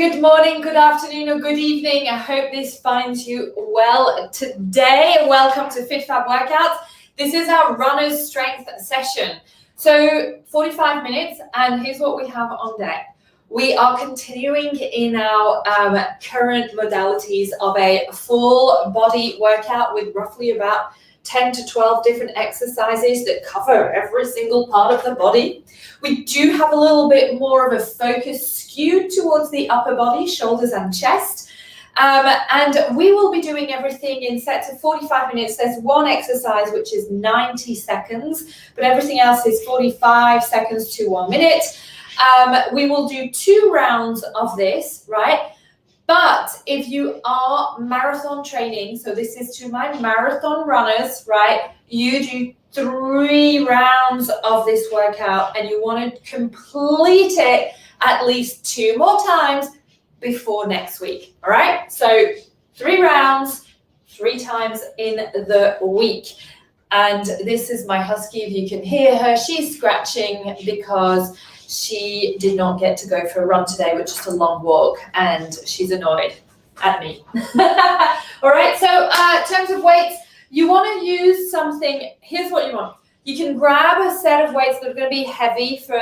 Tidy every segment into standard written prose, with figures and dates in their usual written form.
good morning, good afternoon, or good evening. I hope this finds you well today. Welcome to FitFab Workouts. This is our runner's strength session. So 45 minutes, and here's what we have on deck. We are continuing in our current modalities of a full body workout with roughly about 10 to 12 different exercises that cover every single part of the body. We do have a little bit more of a focus skewed towards the upper body, shoulders and chest. And we will be doing everything in sets of 45 minutes. There's one exercise which is 90 seconds, but everything else is 45 seconds to 1 minute. We will do 2 rounds of this, right? But if you are marathon training, so this is to my marathon runners, right? You do 3 rounds of this workout and you want to complete it at least 2 more times before next week, all right? So 3 rounds, 3 times in the week. And this is my husky, if you can hear her, she's scratching because she did not get to go for a run today, which is a long walk, and she's annoyed at me. All right, so in terms of weights, you want to use something. Here's what you want. You can grab a set of weights that are going to be heavy for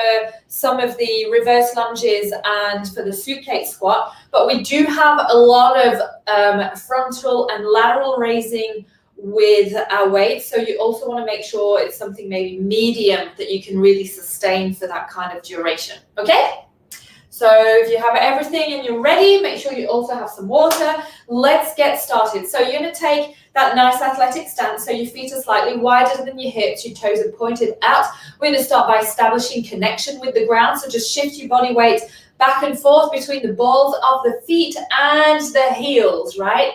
some of the reverse lunges and for the suitcase squat, but we do have a lot of frontal and lateral raising with our weight, so you also want to make sure it's something maybe medium that you can really sustain for that kind of duration. Okay, so if you have everything and you're ready, make sure you also have some water. Let's get started. So you're going to take that nice athletic stance, so your feet are slightly wider than your hips, your toes are pointed out. We're going to start by establishing connection with the ground, so just shift your body weight back and forth between the balls of the feet and the heels, right?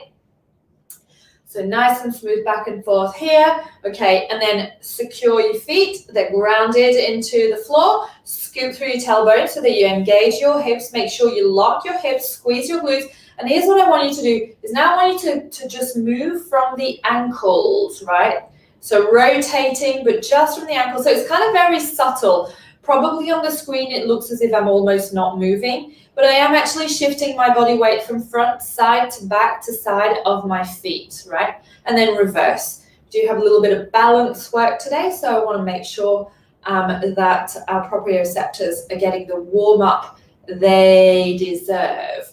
So nice and smooth back and forth here. Okay, and then secure your feet. They're grounded into the floor. Scoop through your tailbone so that you engage your hips. Make sure you lock your hips, squeeze your glutes. And here's what I want you to do, is now I want you to just move from the ankles, right? So rotating, but just from the ankles. So it's kind of very subtle. Probably on the screen, it looks as if I'm almost not moving, but I am actually shifting my body weight from front side to back to side of my feet, right? And then reverse. We do have a little bit of balance work today, so I want to make sure that our proprioceptors are getting the warm up they deserve.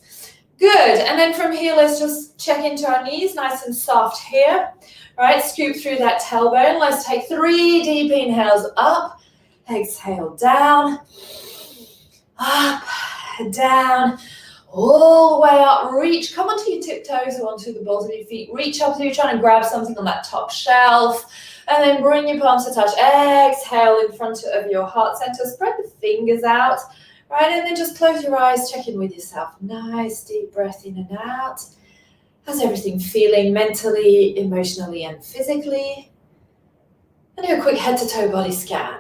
Good, and then from here, let's just check into our knees, nice and soft here, right? Scoop through that tailbone. Let's take 3 deep inhales up. Exhale down, up, down, all the way up. Reach, come onto your tiptoes or onto the balls of your feet. Reach up so you're trying to grab something on that top shelf. And then bring your palms to touch. Exhale in front of your heart center. Spread the fingers out, right? And then just close your eyes, check in with yourself. Nice deep breath in and out. How's everything feeling mentally, emotionally, and physically? And do a quick head to toe body scan.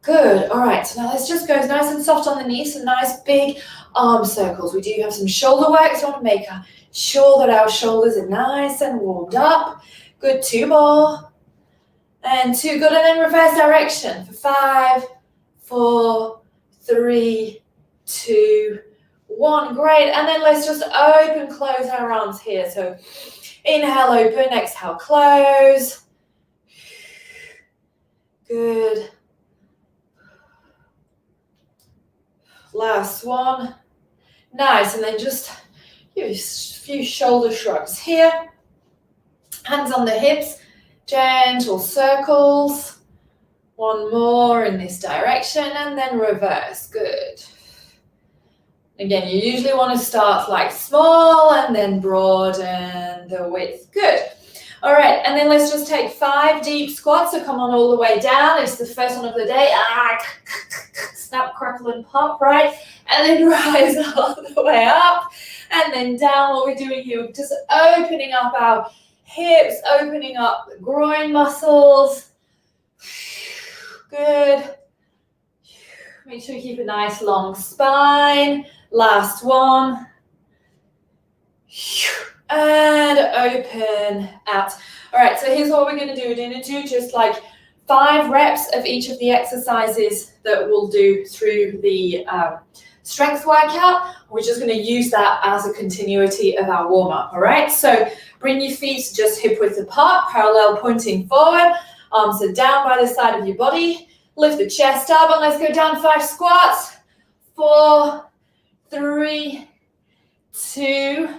Good. All right. So now let's just go nice and soft on the knees. Some nice big arm circles. We do have some shoulder work. So I want to make sure that our shoulders are nice and warmed up. Good. 2 more. And 2. Good. And then reverse direction for 5, 4, 3, 2, 1. Great. And then let's just open, close our arms here. So inhale, open. Exhale, close. Good. Last one. Nice. And then just a few shoulder shrugs here. Hands on the hips. Gentle circles. 1 more in this direction and then reverse. Good. Again, you usually want to start like small and then broaden the width. Good. All right, and then let's just take 5 deep squats. So come on all the way down. It's the first one of the day. Snap, crackle, and pop, right? And then rise all the way up. And then down. What we're doing here, we're just opening up our hips, opening up the groin muscles. Good. Make sure you keep a nice long spine. Last one. And open out. All right, so here's what we're going to do. We're going to do just like 5 reps of each of the exercises that we'll do through the strength workout. We're just going to use that as a continuity of our warm-up, all right? So bring your feet just hip width apart, parallel pointing forward, arms are down by the side of your body. Lift the chest up and let's go down 5 squats. 4, 3, 2,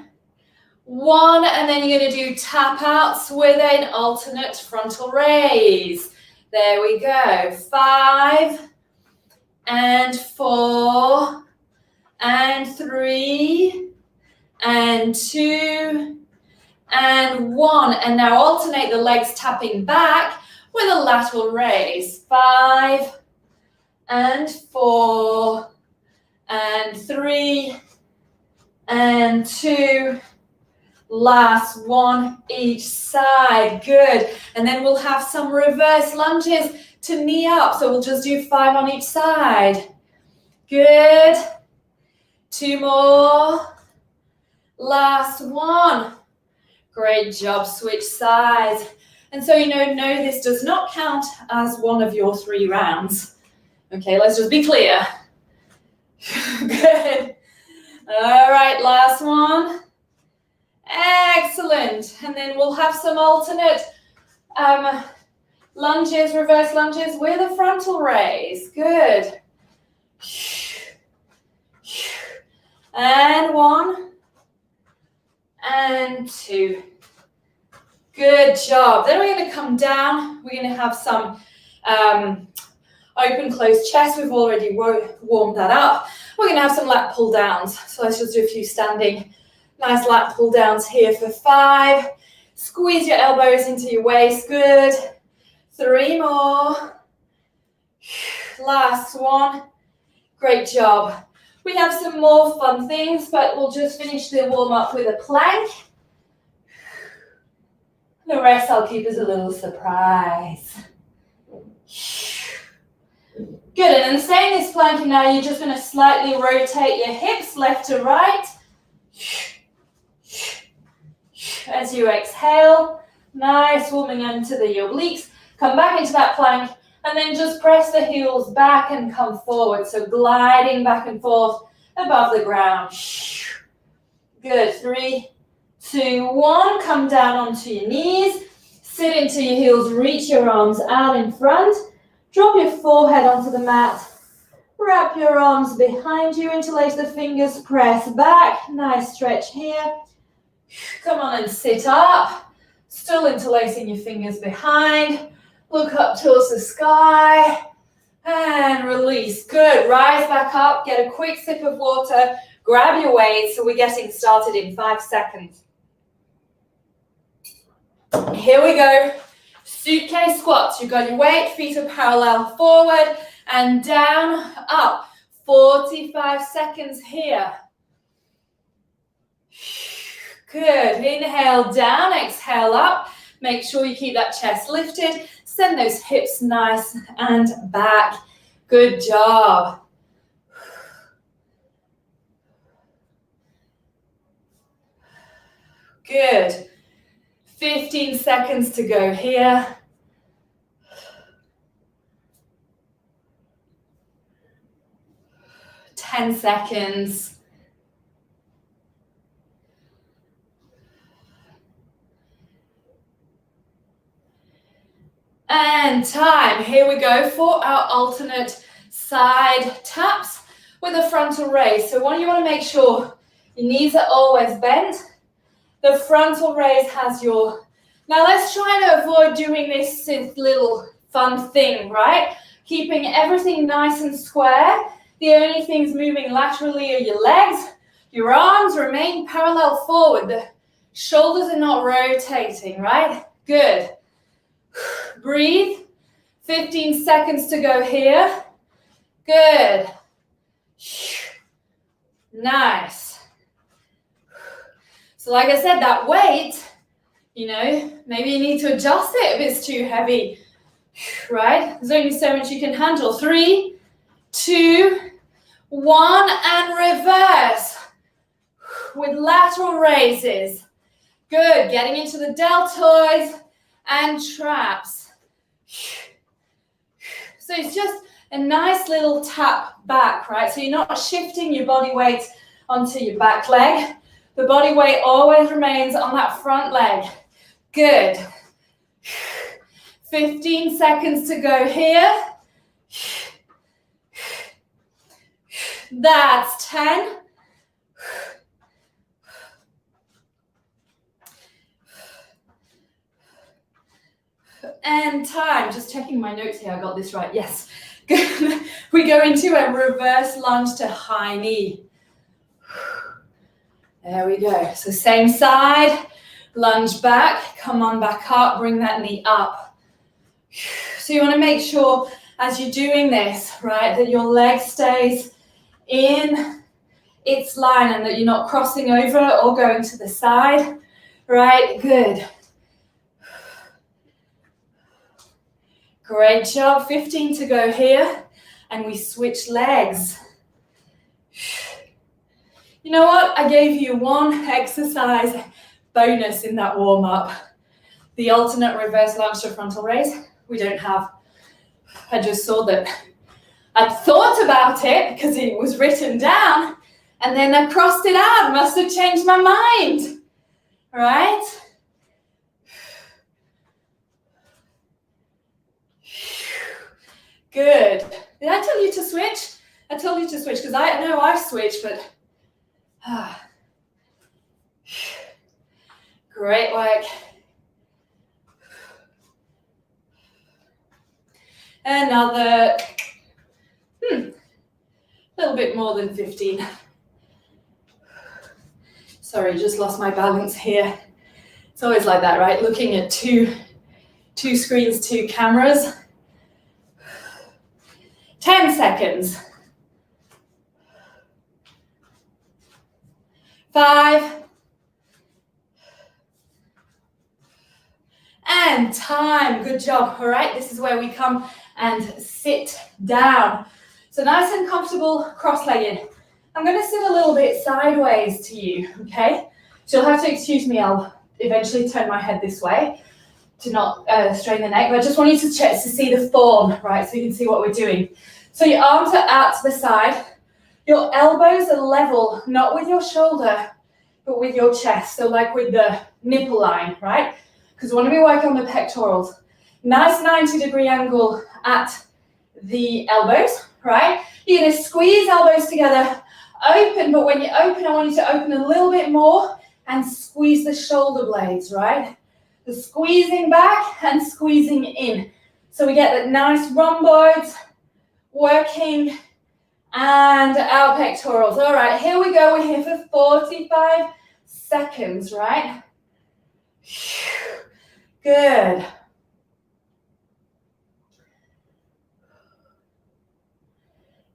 1, and then you're going to do tap outs with an alternate frontal raise. There we go. 5 and 4 and 3 and 2 and 1. And now alternate the legs tapping back with a lateral raise. 5 and 4 and 3 and 2. Last one each side. Good. And then we'll have some reverse lunges to knee up. So we'll just do 5 on each side. Good. 2 more. Last one. Great job. Switch sides. And so, no, this does not count as one of your 3 rounds. Okay, let's just be clear. Good. All right, last one. Excellent. And then we'll have some alternate lunges, reverse lunges with a frontal raise. Good. And 1 and 2. Good job. Then we're going to come down. We're going to have some open, closed chest. We've already warmed that up. We're going to have some lat pull downs. So let's just do a few standing. Nice lat pull downs here for 5. Squeeze your elbows into your waist. Good. 3 more. Last one. Great job. We have some more fun things, but we'll just finish the warm up with a plank. The rest I'll keep as a little surprise. Good, and then stay in this plank, and now you're just going to slightly rotate your hips left to right. As you exhale, nice warming into the obliques. Come back into that plank, and then just press the heels back and come forward. So gliding back and forth above the ground. Good, 3, 2, 1. Come down onto your knees. Sit into your heels, reach your arms out in front. Drop your forehead onto the mat. Wrap your arms behind you, interlace the fingers, press back. Nice stretch here. Come on and sit up. Still interlacing your fingers behind. Look up towards the sky. And release. Good. Rise back up. Get a quick sip of water. Grab your weights. So we're getting started in 5 seconds. Here we go. Suitcase squats. You've got your weight. Feet are parallel forward and down, up. 45 seconds here. Good. Inhale down, exhale up. Make sure you keep that chest lifted. Send those hips nice and back. Good job. Good. 15 seconds to go here. Ten seconds. And time. Here we go for our alternate side taps with a frontal raise. So you want to make sure your knees are always bent. The frontal raise has your... Now let's try to avoid doing this little fun thing, right? Keeping everything nice and square. The only things moving laterally are your legs. Your arms remain parallel forward. The shoulders are not rotating, right? Good. Breathe. 15 seconds to go here. Good. Nice. So like I said, that weight, maybe you need to adjust it if it's too heavy, right? There's only so much you can handle. 3, 2, 1, and reverse with lateral raises. Good. Getting into the deltoids and traps. So it's just a nice little tap back, right? So you're not shifting your body weight onto your back leg. The body weight always remains on that front leg. Good. 15 seconds to go here. That's 10. And time. Just checking my notes here. I got this right. Yes. Good. We go into a reverse lunge to high knee. There we go. So same side. Lunge back. Come on back up. Bring that knee up. So you want to make sure as you're doing this, right, that your leg stays in its line and that you're not crossing over or going to the side. Right, good. Great job. 15 to go here. And we switch legs. You know what? I gave you one exercise bonus in that warm-up. The alternate reverse lunge to frontal raise. We don't have. I just saw that. I'd thought about it because it was written down, and then I crossed it out. Must have changed my mind. Right? Good. Did I tell you to switch? I told you to switch because I know I switched, but great work. Another little bit more than 15. Sorry, just lost my balance here. It's always like that, right? Looking at two screens, two cameras. 10 seconds. 5. And time. Good job. All right, this is where we come and sit down. So nice and comfortable, cross-legged. I'm going to sit a little bit sideways to you, okay? So you'll have to excuse me. I'll eventually turn my head this way to not strain the neck, but I just want you to check to see the form, right? So you can see what we're doing. So your arms are out to the side. Your elbows are level, not with your shoulder, but with your chest. So like with the nipple line, right? Because we want to be working on the pectorals. Nice 90-degree angle at the elbows, right? You're going to squeeze elbows together, open, but when you open, I want you to open a little bit more and squeeze the shoulder blades, right? The squeezing back and squeezing in. So we get that nice rhomboids working and our pectorals. All right, here we go. We're here for 45 seconds, right? Good.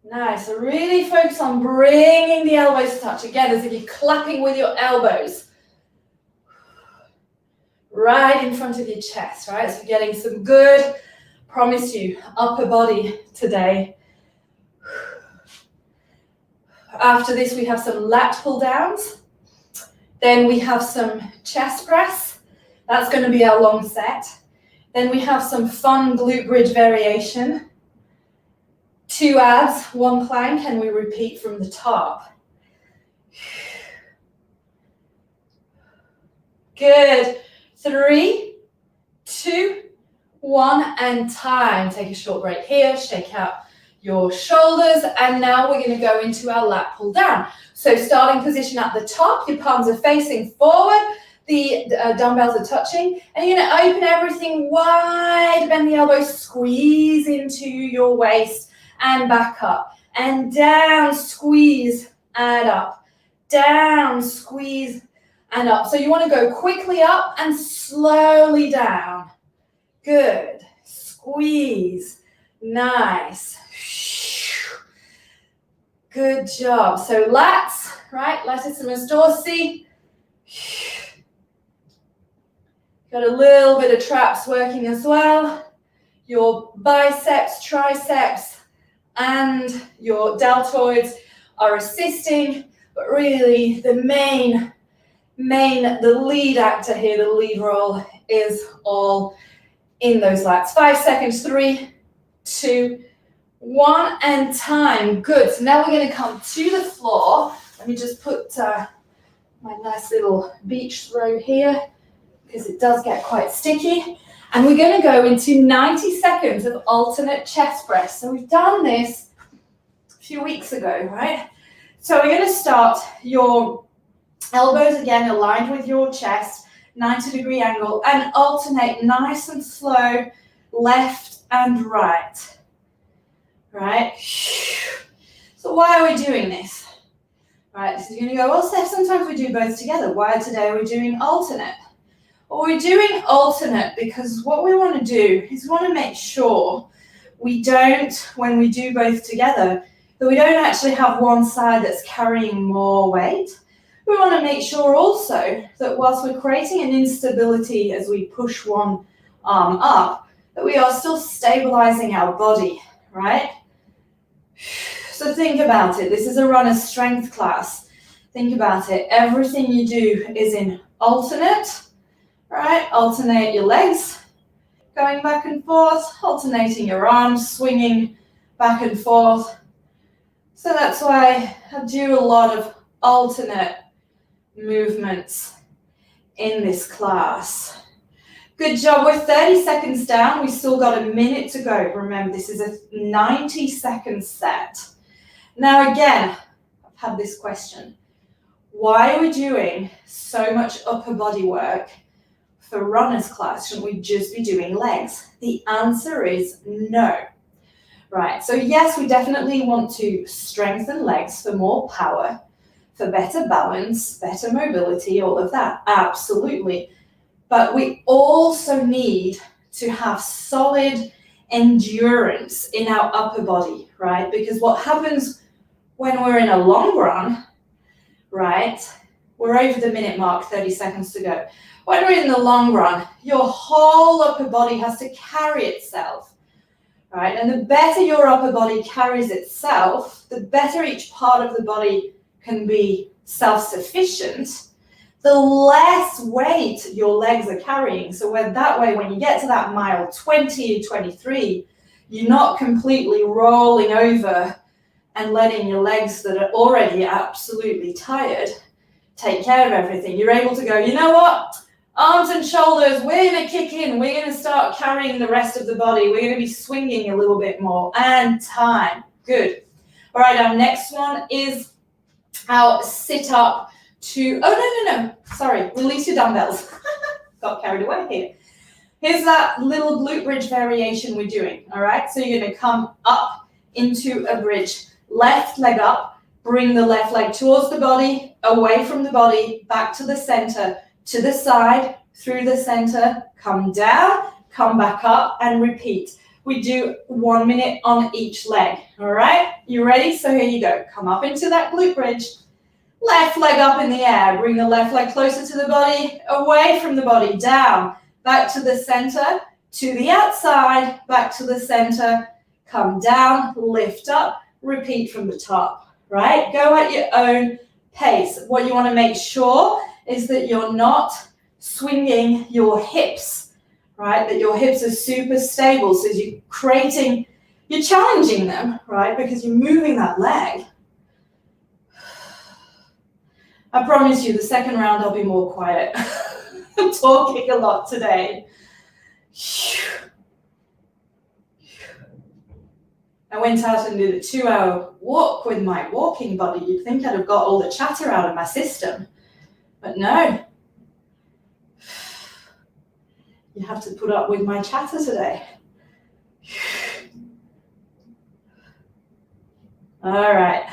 Nice. So really focus on bringing the elbows to touch. Again, as if you're clapping with your elbows. Right in front of your chest, right? So getting some good, promise you, upper body today. After this, we have some lat pull downs. Then we have some chest press. That's going to be our long set. Then we have some fun glute bridge variation. 2 abs, 1 plank, and we repeat from the top. Good. 3, 2, 1, and time. Take a short break here, shake out your shoulders, and now we're going to go into our lat pull down. So starting position at the top, your palms are facing forward, the dumbbells are touching, and you're going to open everything wide, bend the elbows, squeeze into your waist, and back up, and down, squeeze, and up, down, squeeze, and up. So you want to go quickly up and slowly down. Good. Squeeze. Nice. Good job. So lats, right? Latissimus dorsi. Got a little bit of traps working as well. Your biceps, triceps, and your deltoids are assisting, but really the the lead actor here, the lead role is all in those lats. 5 seconds, 3, 2, 1 and time. Good. So now we're going to come to the floor. Let me just put my nice little beach throw here because it does get quite sticky. And we're going to go into 90 seconds of alternate chest press. So we've done this a few weeks ago, right? So we're going to start your elbows again aligned with your chest, 90-degree angle, and alternate nice and slow left and right. Right? So why are we doing this? Right, so you're going to go, well, Steph, sometimes we do both together. Why today are we doing alternate? Well, we're doing alternate because what we want to do is we want to make sure we don't, when we do both together, that we don't actually have one side that's carrying more weight. We want to make sure also that whilst we're creating an instability as we push one arm up, that we are still stabilizing our body, right? So think about it. This is a runner's strength class. Think about it. Everything you do is in alternate, right? Alternate your legs, going back and forth, alternating your arms, swinging back and forth. So that's why I do a lot of alternate movements in this class. Good job. We're 30 seconds down. We've still got a minute to go. Remember, this is a 90-second set. Now, again, I've had this question. Why are we doing so much upper body work for runner's class? Shouldn't we just be doing legs? The answer is no. Right, so yes, we definitely want to strengthen legs for more power, for better balance, better mobility, all of that. Absolutely. But we also need to have solid endurance in our upper body, right? Because what happens when we're in a long run, right? We're over the minute mark, 30 seconds to go. When we're in the long run, your whole upper body has to carry itself, right? And the better your upper body carries itself, the better each part of the body can be self-sufficient, the less weight your legs are carrying. So that way, when you get to that mile 20, 23, you're not completely rolling over and letting your legs that are already absolutely tired take care of everything. You're able to go, you know what? Arms and shoulders, we're going to kick in. We're going to start carrying the rest of the body. We're going to be swinging a little bit more. And time. Good. All right, our next one is our sit-up to, no. Sorry, release your dumbbells. Got carried away here. Here's that little glute bridge variation we're doing, all right? So you're going to come up into a bridge, left leg up, bring the left leg towards the body, away from the body, back to the center, to the side, through the center, come down, come back up, and repeat. We do 1 minute on each leg, all right? You ready? So here you go. Come up into that glute bridge, left leg up in the air, bring the left leg closer to the body, away from the body, down, back to the center, to the outside, back to the center, come down, lift up, repeat from the top, right? Go at your own pace. What you want to make sure is that you're not swinging your hips, right? That your hips are super stable. So you're challenging them, right? Because you're moving that leg. I promise you, the second round I'll be more quiet. I'm talking a lot today. I went out and did a 2-hour walk with my walking buddy. You'd think I'd have got all the chatter out of my system. But no. You have to put up with my chatter today. All right.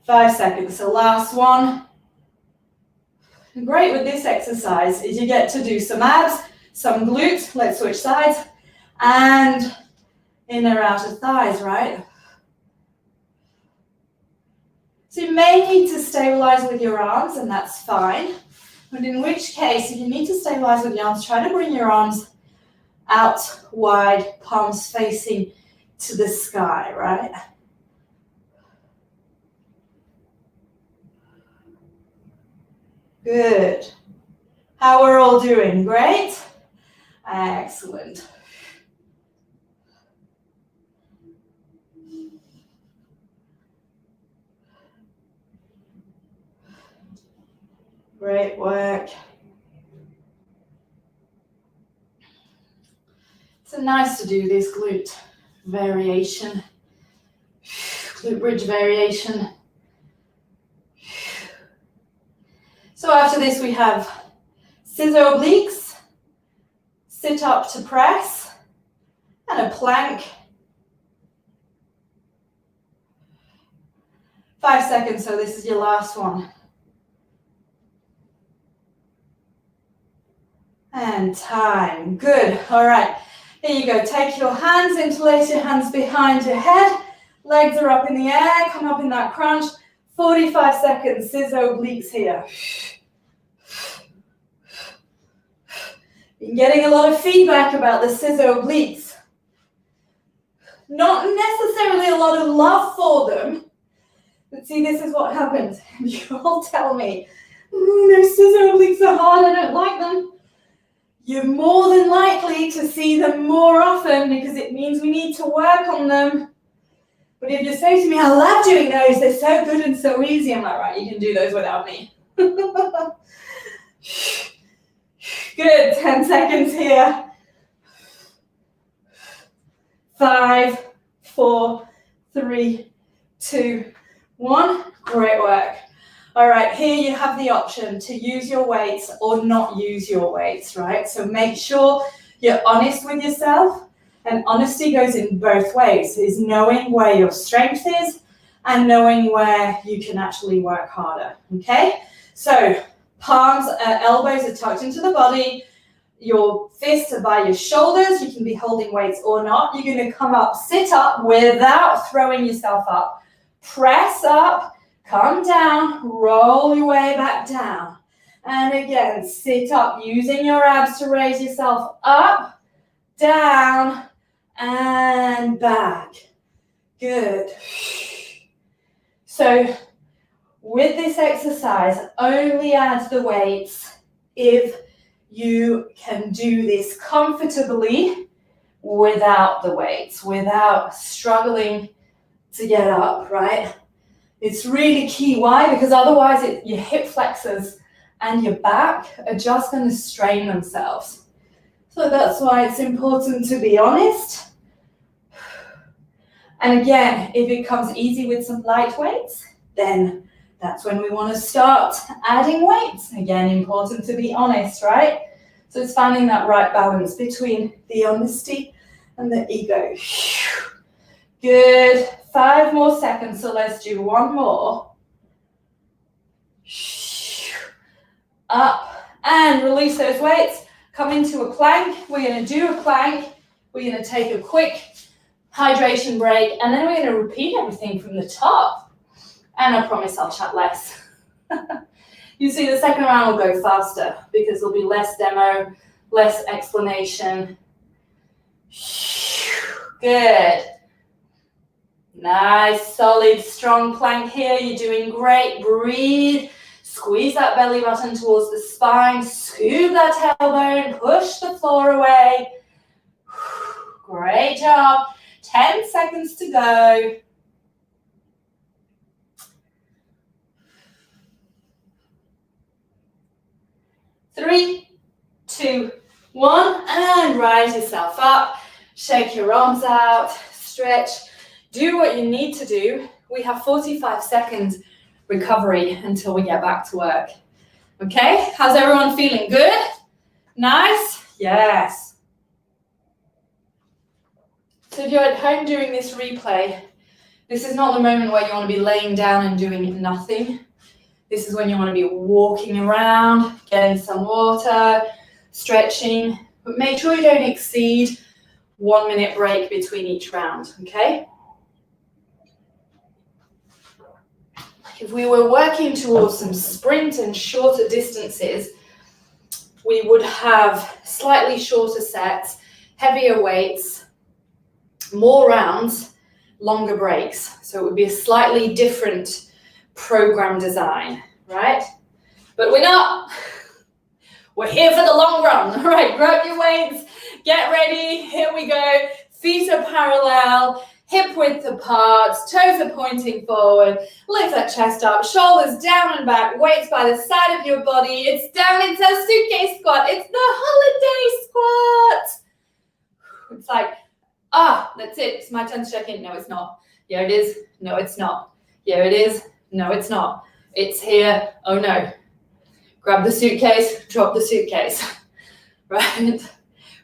Five seconds, so last one. Great with this exercise is you get to do some abs, some glutes, let's switch sides, and inner outer thighs, right? So you may need to stabilize with your arms, and that's fine. But in which case, if you need to stabilize with your arms, try to bring your arms out wide, palms facing to the sky, right? Good. How we're all doing? Great? Excellent. Great work. So nice to do this glute variation, glute bridge variation. So after this we have scissor obliques, sit up to press, and a plank. 5 seconds, so this is your last one. And time, good, all right. Here you go, take your hands, interlace your hands behind your head, legs are up in the air, come up in that crunch. 45 seconds, scissor obliques here. Been getting a lot of feedback about the scissor obliques. Not necessarily a lot of love for them, but see, this is what happens. You all tell me, those scissor obliques are hard, I don't like them. You're more than likely to see them more often because it means we need to work on them. But if you say to me, I love doing those, they're so good and so easy, I'm like, right, you can do those without me. Good, 10 seconds here. 5, 4, 3, 2, 1. Great work. All right, here you have the option to use your weights or not use your weights, right? So make sure you're honest with yourself, and honesty goes in both ways, is knowing where your strength is and knowing where you can actually work harder, okay? So palms, elbows are tucked into the body, your fists are by your shoulders, you can be holding weights or not. You're gonna come up, sit up without throwing yourself up, press up, come down, roll your way back down. And again, sit up, using your abs to raise yourself up, down, and back. Good. So with this exercise, only add the weights if you can do this comfortably without the weights, without struggling to get up, right? It's really key. Why? Because otherwise your hip flexors and your back are just going to strain themselves. So that's why it's important to be honest. And again, if it comes easy with some light weights, then that's when we want to start adding weights. Again, important to be honest, right? So it's finding that right balance between the honesty and the ego. Good. 5 more seconds, so let's do one more. Up and release those weights. Come into a plank. We're going to do a plank. We're going to take a quick hydration break, and then we're going to repeat everything from the top. And I promise I'll chat less. You see, the second round will go faster because there'll be less demo, less explanation. Good. Nice, solid, strong plank here. You're doing great. Breathe. Squeeze that belly button towards the spine. Scoop that tailbone. Push the floor away. Great job. 10 seconds to go. Three, 2, 1, and rise yourself up. Shake your arms out. Stretch. Do what you need to do. We have 45 seconds recovery until we get back to work. Okay, how's everyone feeling? Good? Nice? Yes. So if you're at home doing this replay, this is not the moment where you want to be laying down and doing nothing. This is when you want to be walking around, getting some water, stretching, but make sure you don't exceed 1 minute break between each round, okay? If we were working towards some sprint and shorter distances, we would have slightly shorter sets, heavier weights, more rounds, longer breaks. So it would be a slightly different program design, right? But we're not. We're here for the long run. All right, grab your weights, get ready. Here we go. Feet are parallel, hip width apart, toes are pointing forward. Lift that chest up, shoulders down and back, weights by the side of your body. It's down into a suitcase squat. It's the holiday squat. It's like, that's it. It's my turn to check in. No, it's not. Here it is. No, it's not. Here it is. No, it's not. It's here. Oh no. Grab the suitcase, drop the suitcase. Right?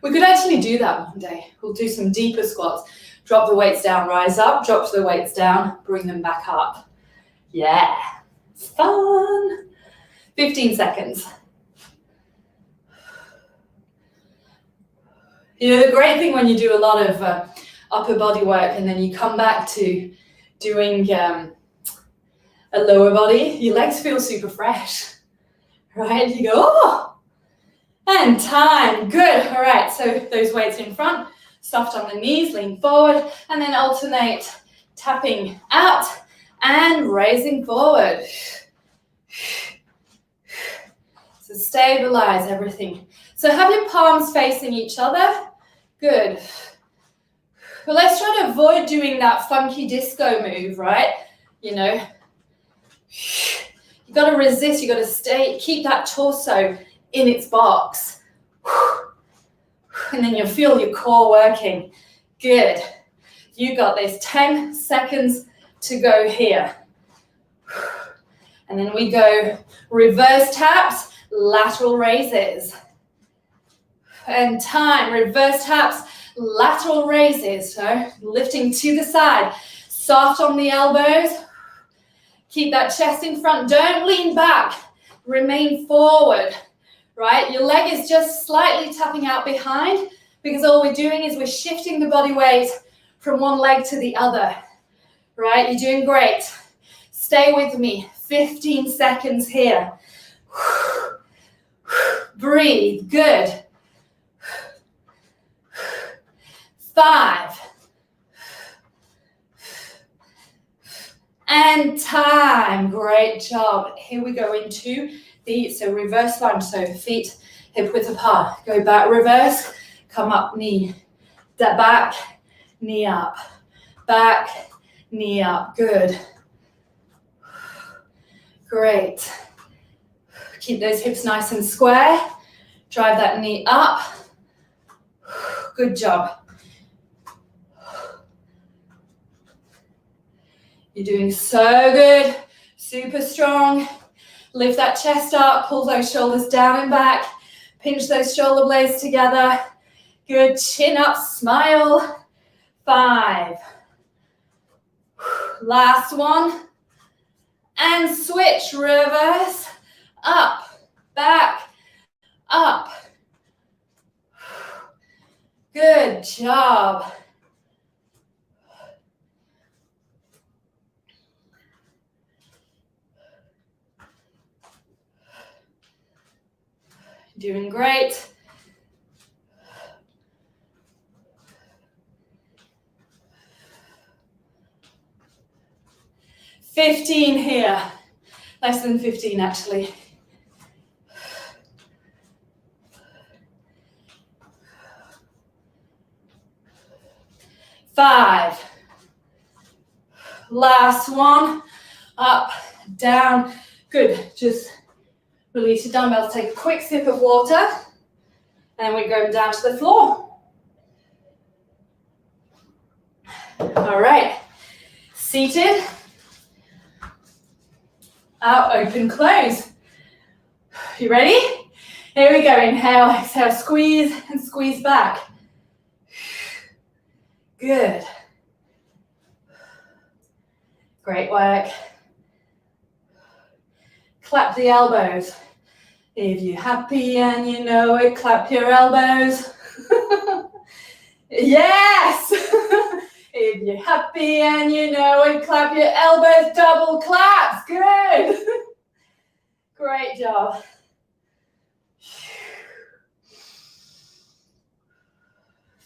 We could actually do that one day. We'll do some deeper squats. Drop the weights down, rise up, drop the weights down, bring them back up. Yeah. Fun. 15 seconds. You know, the great thing when you do a lot of upper body work and then you come back to doing a lower body, your legs feel super fresh, right? You go, oh, and time, good. All right, so those weights in front, soft on the knees, lean forward, and then alternate tapping out and raising forward. So stabilize everything. So have your palms facing each other. Good. But let's try to avoid doing that funky disco move, right? You know, you got to resist, you got to stay, keep that torso in its box. And then you'll feel your core working. Good. You got this. 10 seconds to go here. And then we go reverse taps, lateral raises. And time, reverse taps, lateral raises. So lifting to the side, soft on the elbows. Keep that chest in front. Don't lean back. Remain forward, right? Your leg is just slightly tapping out behind because all we're doing is we're shifting the body weight from one leg to the other, right? You're doing great. Stay with me. 15 seconds here. Breathe. Good. 5. And time. Great job. Here we go into the reverse lunge. So feet hip width apart. Go back, reverse. Come up, knee. Step back, knee up. Back, knee up. Good. Great. Keep those hips nice and square. Drive that knee up. Good job. You're doing so good. Super strong. Lift that chest up. Pull those shoulders down and back. Pinch those shoulder blades together. Good. Chin up. Smile. 5. Last one. And switch. Reverse. Up. Back. Up. Good job. Doing great. $15 here. Less than 15 actually. 5. Last one. Up, down. Good. Just release your dumbbells. Take a quick sip of water. And we go down to the floor. All right. Seated. Out, open, close. You ready? Here we go. Inhale, exhale, squeeze and squeeze back. Good. Great work. Clap the elbows. If you're happy and you know it, clap your elbows. Yes! If you're happy and you know it, clap your elbows, double claps. Good. Great job.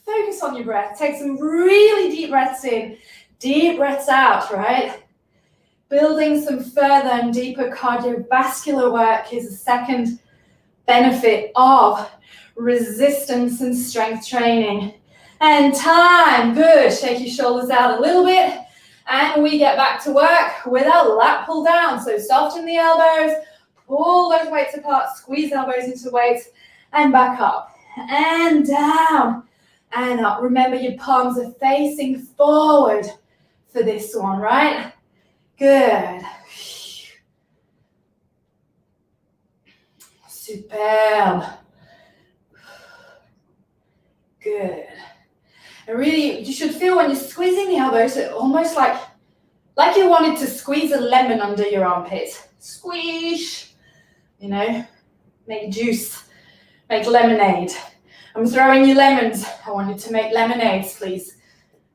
Focus on your breath. Take some really deep breaths in, deep breaths out, right? Building some further and deeper cardiovascular work is the second benefit of resistance and strength training. And time, good. Shake your shoulders out a little bit. And we get back to work with our lat pull down. So soften the elbows, pull those weights apart, squeeze elbows into weights, and back up. And down, and up. Remember, your palms are facing forward for this one, right? Good. Superb. Good. And really, you should feel when you're squeezing the elbows, almost like you wanted to squeeze a lemon under your armpit. Squeeze. You know, make juice, make lemonade. I'm throwing you lemons. I want you to make lemonades, please.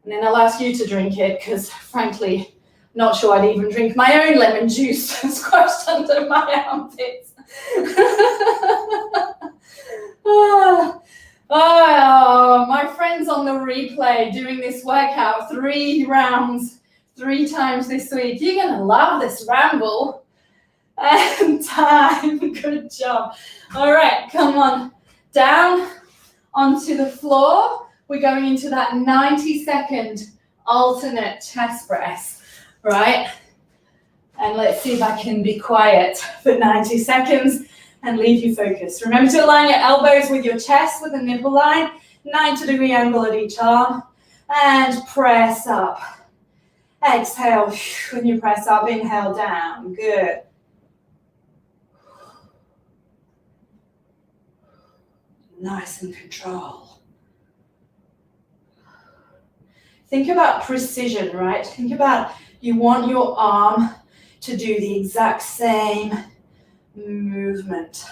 And then I'll ask you to drink it because, frankly, not sure I'd even drink my own lemon juice squashed under my armpits. Oh, my friends on the replay doing this workout 3 rounds, 3 times this week. You're going to love this ramble. And time. Good job. All right, come on. Down onto the floor. We're going into that 90-second alternate chest press, right? And let's see if I can be quiet for 90 seconds and leave you focused. Remember to align your elbows with your chest with a nipple line, 90-degree angle at each arm, and press up. Exhale, when you press up, inhale down, good. Nice and control. Think about precision, right? Think about you want your arm to do the exact same movement.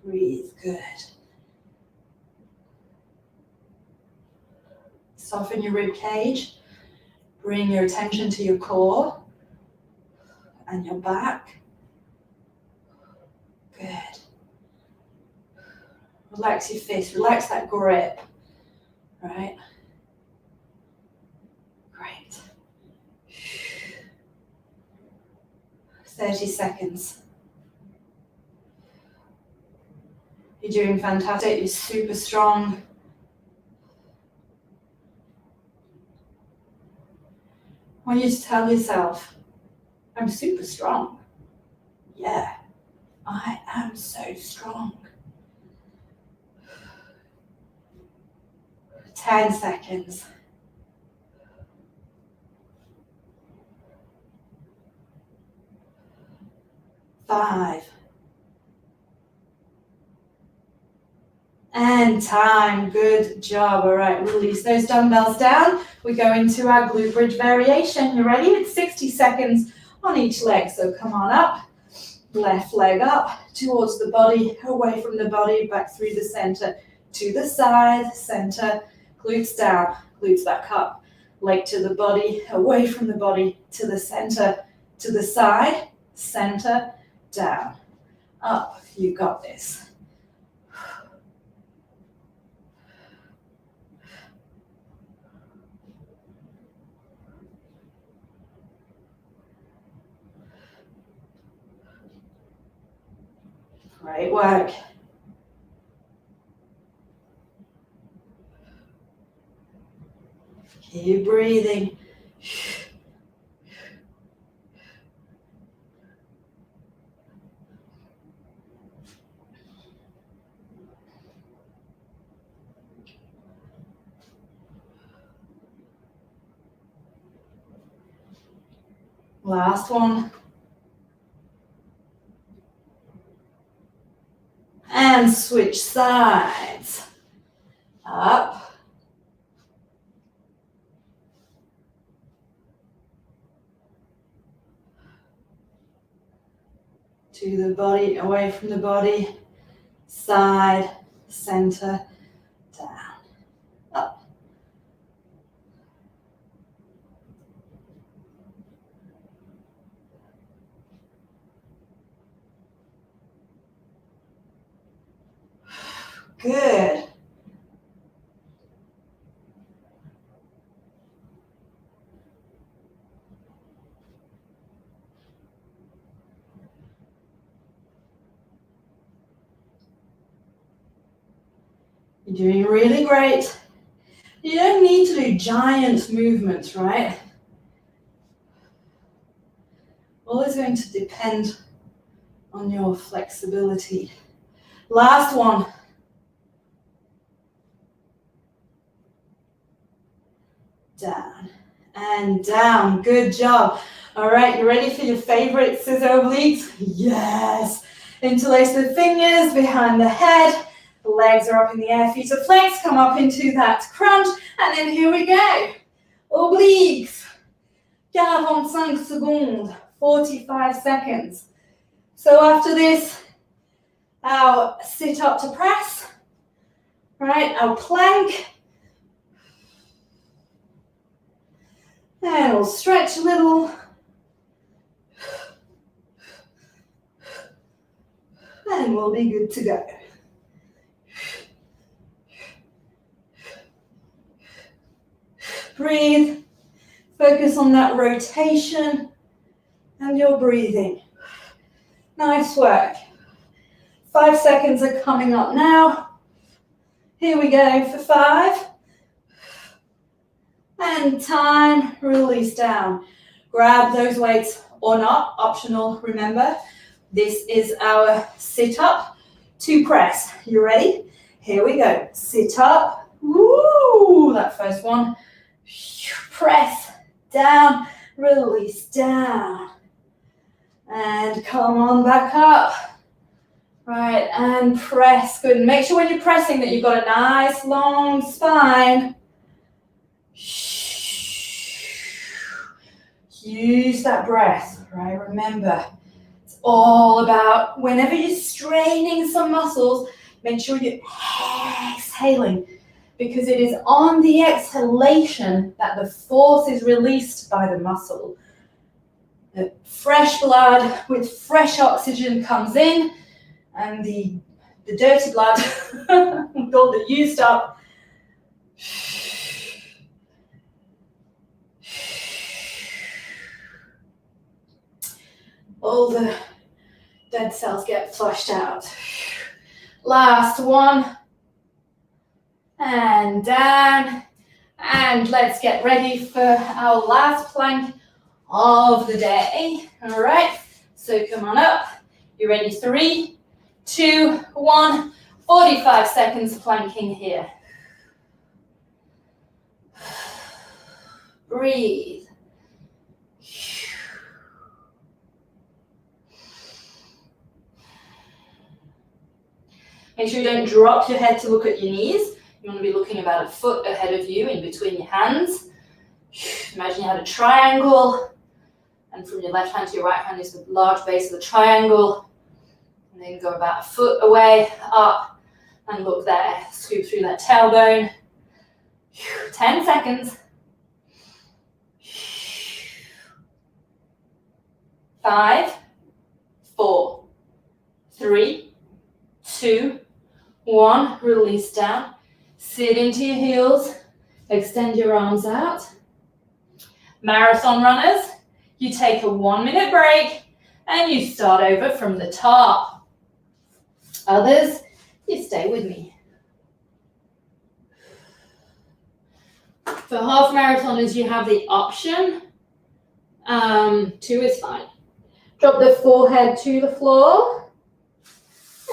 Breathe, good. Soften your rib cage. Bring your attention to your core and your back. Good. Relax your fist, relax that grip, right? Great. 30 seconds. You're doing fantastic, you're super strong. I want you to tell yourself, I'm super strong. Yeah, I am so strong. 10 seconds. 5. And time. Good job. All right, release those dumbbells down. We go into our glute bridge variation. You ready? It's 60 seconds on each leg. So come on up. Left leg up towards the body, away from the body, back through the center, to the side, center, glutes down, glutes back up. Leg to the body, away from the body, to the center, to the side, center, down, up. You got this. Great work. Keep breathing. Last one. And switch sides. Up. To the body, away from the body. Side, center, down. Up. Good. You're doing really great. You don't need to do giant movements, right? All is going to depend on your flexibility. Last one. Down and down. Good job. All right, you ready for your favorite scissor obliques? Yes. Interlace the fingers behind the head. The legs are up in the air, feet are flexed. Come up into that crunch. And then here we go. Obliques. 45 seconds. 45 seconds. So after this, our sit up to press. Right, our plank. And we'll stretch a little. And we'll be good to go. Breathe. Focus on that rotation and your breathing. Nice work. 5 seconds are coming up now. Here we go for 5. And time, release down. Grab those weights or not, optional, remember. This is our sit up to press. You ready? Here we go. Sit up. Woo! That first one. Press down, release down. And come on back up. Right, and press. Good. Make sure when you're pressing that you've got a nice long spine. Use that breath, right? Remember, it's all about whenever you're straining some muscles, make sure you're exhaling, because it is on the exhalation that the force is released by the muscle. The fresh blood with fresh oxygen comes in, and the dirty blood, with all the used up, all the dead cells get flushed out. Last one. And down. And let's get ready for our last plank of the day. All right. So come on up. You ready? 3, 2, 1. 45 seconds planking here. Breathe. Make sure you don't drop your head to look at your knees. You want to be looking about a foot ahead of you in between your hands. Imagine you had a triangle, and from your left hand to your right hand is the large base of the triangle. And then go about a foot away, up, and look there. Scoop through that tailbone. 10 seconds. 5, 4, 3, 2, 1. Release down. Sit into your heels. Extend your arms out. Marathon runners, you take a 1-minute break and you start over from the top. Others, you stay with me. For half marathoners, you have the option. 2 is fine. Drop the forehead to the floor.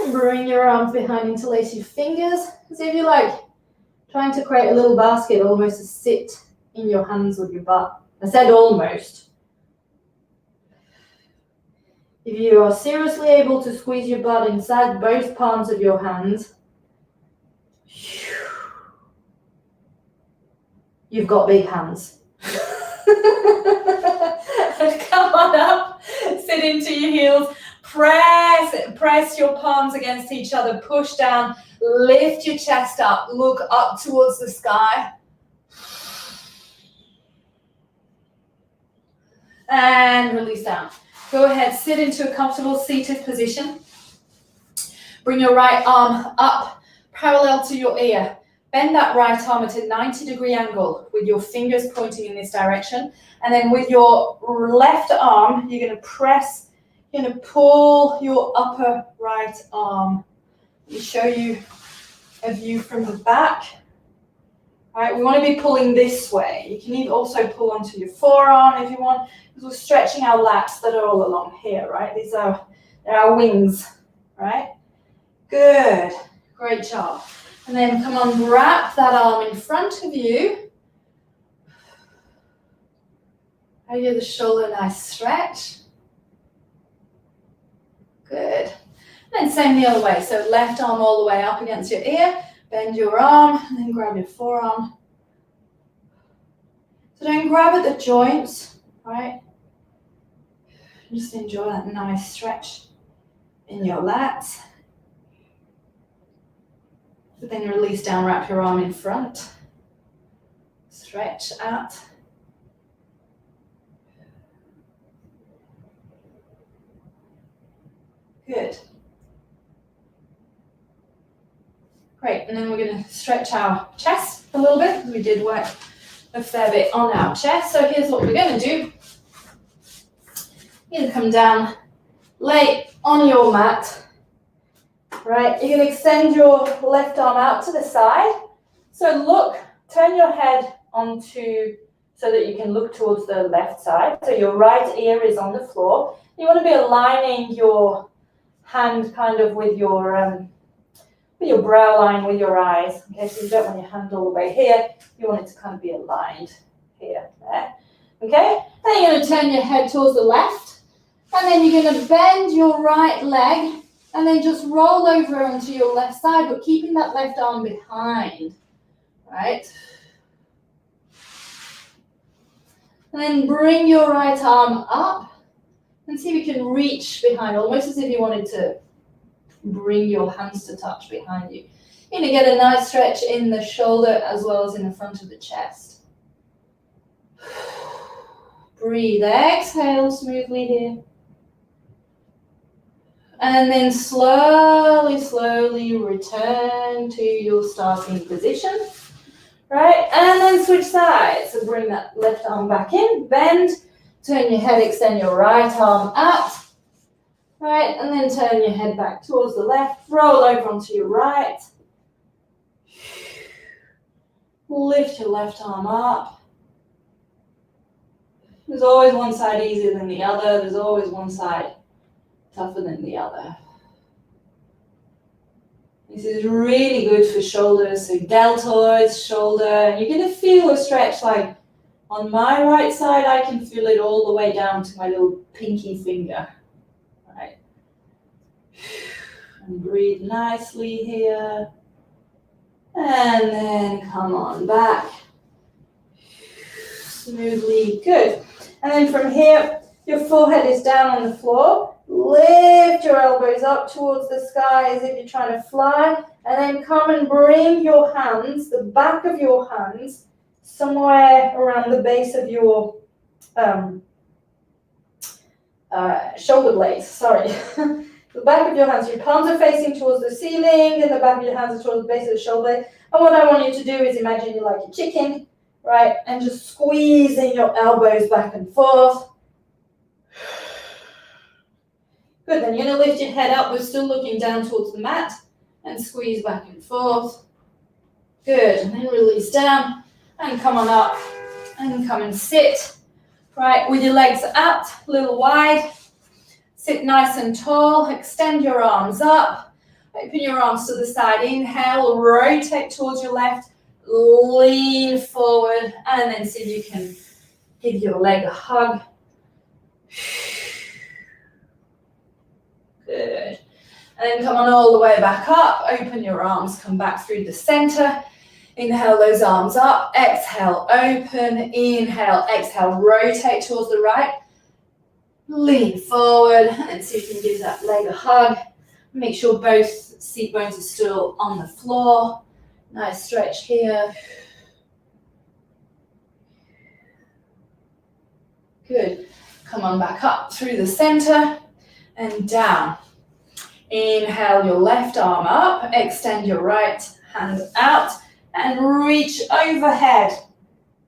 And bring your arms behind, interlace your fingers, as if you're like trying to create a little basket, almost to sit in your hands with your butt. I said almost. If you are seriously able to squeeze your butt inside both palms of your hands, you've got big hands. Come on up, sit into your heels. Press your palms against each other, push down, lift your chest up, look up towards the sky. And release down. Go ahead, sit into a comfortable seated position. Bring your right arm up, parallel to your ear. Bend that right arm at a 90-degree angle with your fingers pointing in this direction. And then with your left arm, you're going to press. You're going to pull your upper right arm. Let me show you a view from the back. All right, we want to be pulling this way. You can also pull onto your forearm if you want, because we're stretching our lats that are all along here, right? These are our wings, right? Good, great job. And then come on, wrap that arm in front of you. Give the shoulder a nice stretch. Good. And then same the other way. So left arm all the way up against your ear. Bend your arm and then grab your forearm. So don't grab at the joints, right? Just enjoy that nice stretch in your lats. But then release down, wrap your arm in front. Stretch out. Good. Great, and then we're going to stretch our chest a little bit. We did work a fair bit on our chest. So here's what we're going to do. You're going to come down, lay on your mat. Right, you're going to extend your left arm out to the side. So look, turn your head onto, so that you can look towards the left side. So your right ear is on the floor. You want to be aligning your hand kind of with your brow line with your eyes. Okay, so you don't want your hand all the way here. You want it to kind of be aligned here, there. Okay, then you're going to turn your head towards the left. And then you're going to bend your right leg and then just roll over onto your left side, but keeping that left arm behind, right? And then bring your right arm up and see if you can reach behind, almost as if you wanted to bring your hands to touch behind you. You're going to get a nice stretch in the shoulder as well as in the front of the chest. Breathe, exhale smoothly here. And then slowly, slowly return to your starting position. Right, and then switch sides. So bring that left arm back in, bend, turn your head, extend your right arm out. Right, and then turn your head back towards the left, roll over onto your right. Lift your left arm up. There's always one side easier than the other. There's always one side tougher than the other. This is really good for shoulders, so deltoids, shoulder. You're going to feel a stretch like on my right side, I can feel it all the way down to my little pinky finger. Right. And breathe nicely here. And then come on back. Smoothly, good. And then from here, your forehead is down on the floor. Lift your elbows up towards the sky as if you're trying to fly. And then come and bring your hands, the back of your hands, somewhere around the base of your shoulder blades, sorry. The back of your hands, your palms are facing towards the ceiling and the back of your hands are towards the base of the shoulder blade. And what I want you to do is imagine you're like a chicken, right? And just squeezing your elbows back and forth. Good, then you're going to lift your head up. We're still looking down towards the mat and squeeze back and forth. Good, and then release down and come on up and come and sit. Right, with your legs out, a little wide. Sit nice and tall. Extend your arms up. Open your arms to the side. Inhale, rotate towards your left. Lean forward and then see if you can give your leg a hug. Good. And then come on all the way back up. Open your arms, come back through the center. Inhale those arms up. Exhale, open. Inhale, exhale, rotate towards the right. Lean forward and see if you can give that leg a hug. Make sure both seat bones are still on the floor. Nice stretch here. Good. Come on back up through the center and down. Inhale your left arm up. Extend your right hand out and reach overhead.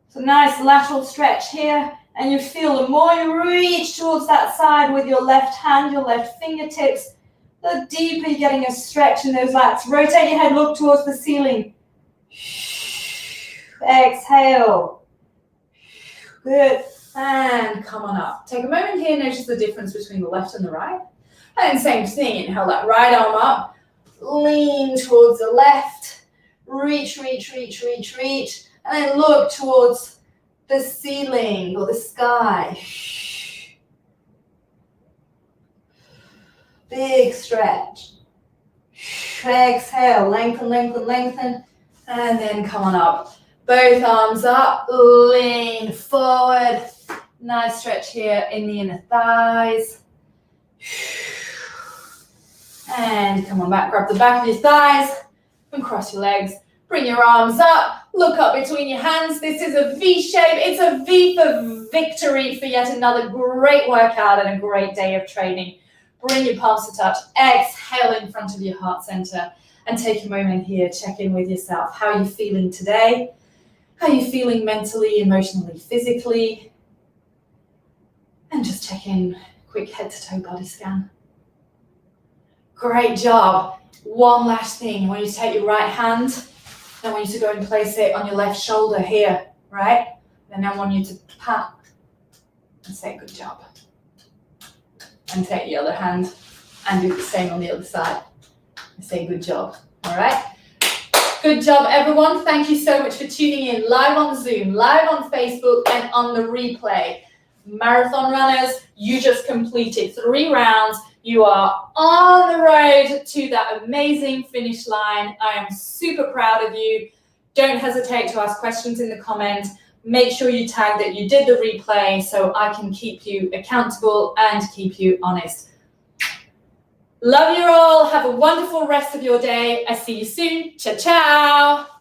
So nice lateral stretch here. And you feel the more you reach towards that side with your left hand, your left fingertips, The deeper you're getting a stretch in those lats. Rotate your head, look towards the ceiling. Exhale. Good. And come on up. Take a moment here, notice the difference between the left and the right. And same thing, inhale that right arm up. Lean towards the left. Reach, reach, reach, reach, reach. And then look towards the ceiling or the sky. Big stretch. Exhale, lengthen, lengthen, lengthen. And then come on up. Both arms up, lean forward. Nice stretch here in the inner thighs. And come on back, grab the back of your thighs and cross your legs. Bring your arms up, look up between your hands. This is a V shape. It's a V for victory for yet another great workout and a great day of training. Bring your palms to touch. Exhale in front of your heart center and take a moment here. Check in with yourself. How are you feeling today? How are you feeling mentally, emotionally, physically? And just check in, quick head to toe body scan. Great job. One last thing. I want you to take your right hand. I want you to go and place it on your left shoulder here, right? Then I want you to pat and say good job. And take the other hand and do the same on the other side. And say good job, all right? Good job, everyone. Thank you so much for tuning in live on Zoom, live on Facebook, and on the replay. Marathon runners, you just completed 3 rounds. You are on the road to that amazing finish line. I am super proud of you. Don't hesitate to ask questions in the comments. Make sure you tag that you did the replay so I can keep you accountable and keep you honest. Love you all. Have a wonderful rest of your day. I see you soon. Ciao, ciao.